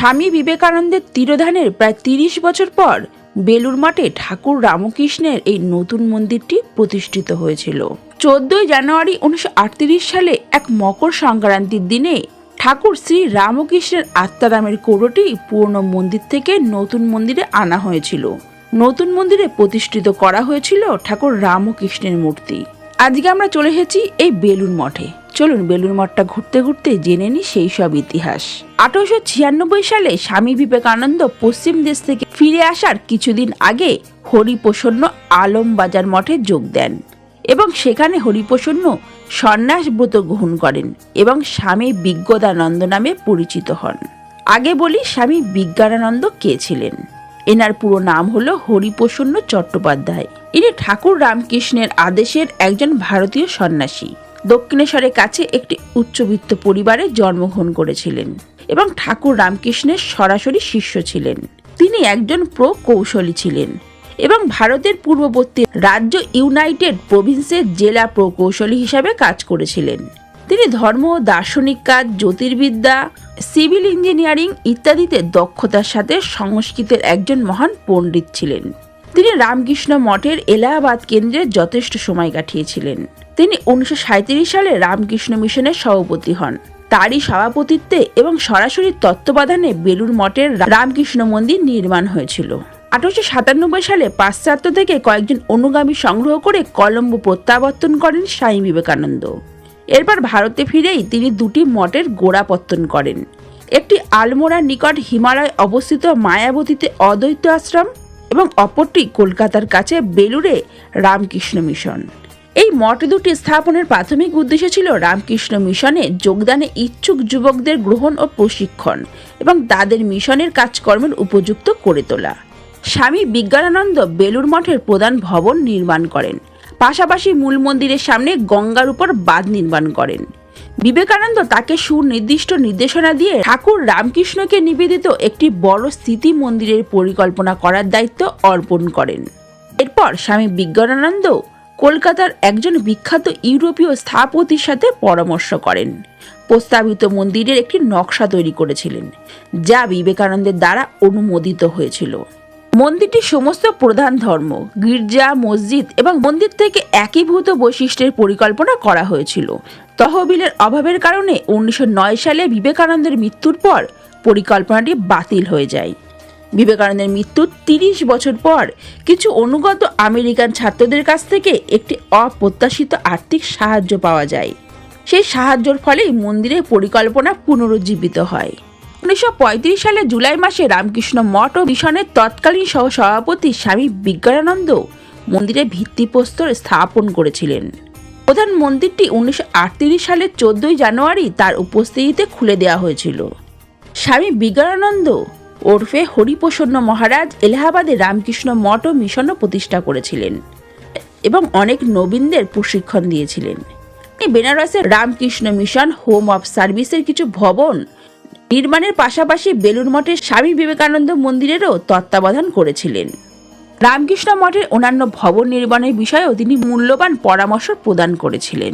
স্বামী বিবেকানন্দের তিরোধানের প্রায় ৩০ বছর পর বেলুড় মঠে ঠাকুর রামকৃষ্ণের এই নতুন মন্দিরটি প্রতিষ্ঠিত হয়েছিল। 14 জানুয়ারি 1938 সালে এক মকর সংক্রান্তির দিনে ঠাকুর শ্রী রামকৃষ্ণের আত্মারামের কৌড়টি পুরনো মন্দির থেকে নতুন মন্দিরে আনা হয়েছিল। নতুন মন্দিরে প্রতিষ্ঠিত করা হয়েছিল ঠাকুর রামকৃষ্ণের মূর্তি। আজকে আমরা চলে এসেছি এই বেলুড় মঠে। চলুন বেলুড় মঠটা ঘুরতে ঘুরতে জেনে নিই সেই সব ইতিহাস। 1896 সালে স্বামী বিবেকানন্দ পশ্চিম দেশ থেকে ফিরে আসার কিছুদিন আগে হরিপ্রসন্ন আলমবাজার মঠে যোগ দেন এবং সেখানে হরিপ্রসন্ন সন্ন্যাস ব্রত গ্রহণ করেন এবং স্বামী বিজ্ঞানানন্দ নামে পরিচিত হন। আগে বলি স্বামী বিজ্ঞানানন্দ কে ছিলেন। এনার পুরো নাম হলো হরিপ্রসন্ন চট্টোপাধ্যায়। ইনি ঠাকুর রামকৃষ্ণের আদেশের একজন ভারতীয় সন্ন্যাসী। দক্ষিণেশ্বরের কাছে একটি উচ্চবিত্ত পরিবারে জন্মগ্রহণ করেছিলেন এবং ঠাকুর রামকৃষ্ণের সরাসরি শিষ্য ছিলেন। তিনি একজন প্রকৌশলী ছিলেন এবং ভারতের পূর্ববর্তী রাজ্য ইউনাইটেড প্রভিন্সের জেলা প্রকৌশলী হিসাবে কাজ করেছিলেন। তিনি ধর্ম, দার্শনিক কাজ, জ্যোতির্বিদ্যা, সিভিল ইঞ্জিনিয়ারিং ইত্যাদিতে দক্ষতার সাথে সংস্কৃতের একজন মহান পণ্ডিত ছিলেন। তিনি রামকৃষ্ণ মঠের এলাহাবাদ কেন্দ্রে যথেষ্ট সময় কাটিয়েছিলেন। তিনি 1937 সালে রামকৃষ্ণ মিশনের সভাপতি হন। তারই সভাপতিত্বে এবং সরাসরি তত্ত্বাবধানে বেলুড় মঠের রামকৃষ্ণ মন্দির নির্মাণ হয়েছিল। 1897 সালে পাশ্চাত্য থেকে কয়েকজন অনুগামী সংগ্রহ করে কলম্বো প্রত্যাবর্তন করেন স্বামী বিবেকানন্দ। এরপর ভারতে ফিরেই তিনি দুটি মঠের গোড়াপত্তন করেন। একটি আলমোড়ার নিকট হিমালয় অবস্থিত মায়াবতীতে অদ্বৈত আশ্রম এবং অপরটি কলকাতার কাছে বেলুড়ে রামকৃষ্ণ মিশন। এই মঠ দুটি স্থাপনের প্রাথমিক উদ্দেশ্য ছিল রামকৃষ্ণ মিশনে যোগদানে ইচ্ছুক যুবকদের গ্রহণ ও প্রশিক্ষণ এবং তাদের মিশনের কাজকর্মের উপযুক্ত করে তোলা। স্বামী বিজ্ঞানানন্দ বেলুড় মঠের প্রধান ভবন নির্মাণ করেন, পাশাপাশি মূল মন্দিরের সামনে গঙ্গার উপর বাঁধ নির্মাণ করেন। বিবেকানন্দ তাকে সুনির্দিষ্ট নির্দেশনা দিয়ে ঠাকুর রামকৃষ্ণকে নিবেদিত একটি বড় স্মৃতি মন্দিরের পরিকল্পনা করার দায়িত্ব অর্পণ করেন। এরপর স্বামী বিজ্ঞানানন্দ কলকাতার একজন বিখ্যাত ইউরোপীয় স্থপতির সাথে পরামর্শ করেন। প্রস্তাবিত মন্দিরের একটি নকশা তৈরি করেছিলেন, যা বিবেকানন্দের দ্বারা অনুমোদিত হয়েছিল। মন্দিরটি সমস্ত প্রধান ধর্ম, গির্জা, মসজিদ এবং মন্দির থেকে একীভূত বৈশিষ্ট্যের পরিকল্পনা করা হয়েছিল। তহবিলের অভাবের কারণে 1909 সালে বিবেকানন্দের মৃত্যুর পর পরিকল্পনাটি বাতিল হয়ে যায়। বিবেকানন্দের মৃত্যুর 30 বছর পর কিছু অনুগত আমেরিকান ছাত্রদের কাছ থেকে একটি অপ্রত্যাশিত আর্থিক সাহায্য পাওয়া যায়। সেই সাহায্যের ফলেই মন্দিরের পরিকল্পনা পুনরুজ্জীবিত হয়। 1935 সালে জুলাই মাসে রামকৃষ্ণ মঠ ও মিশনের তৎকালীন সহ সভাপতি স্বামী বিজ্ঞানানন্দ মন্দিরের ভিত্তিপ্রস্তর স্থাপন করেছিলেন। প্রধান মন্দিরটি 1938 সালের 14 জানুয়ারি তার উপস্থিতিতে খুলে দেওয়া হয়েছিল। স্বামী বিজ্ঞানানন্দ ওরফে হরিপ্রসন্ন মহারাজ এলাহাবাদে রামকৃষ্ণ মঠ ও মিশনও প্রতিষ্ঠা করেছিলেন এবং অনেক নবীনদের প্রশিক্ষণ দিয়েছিলেন। তিনি বেনারসের রামকৃষ্ণ মিশন হোম অফ সার্ভিসের কিছু ভবন নির্মাণের পাশাপাশি বেলুড় মঠের স্বামী বিবেকানন্দ মন্দিরেরও তত্ত্বাবধান করেছিলেন। রামকৃষ্ণ মঠের অন্যান্য ভবন নির্মাণের বিষয়েও তিনি মূল্যবান পরামর্শ প্রদান করেছিলেন।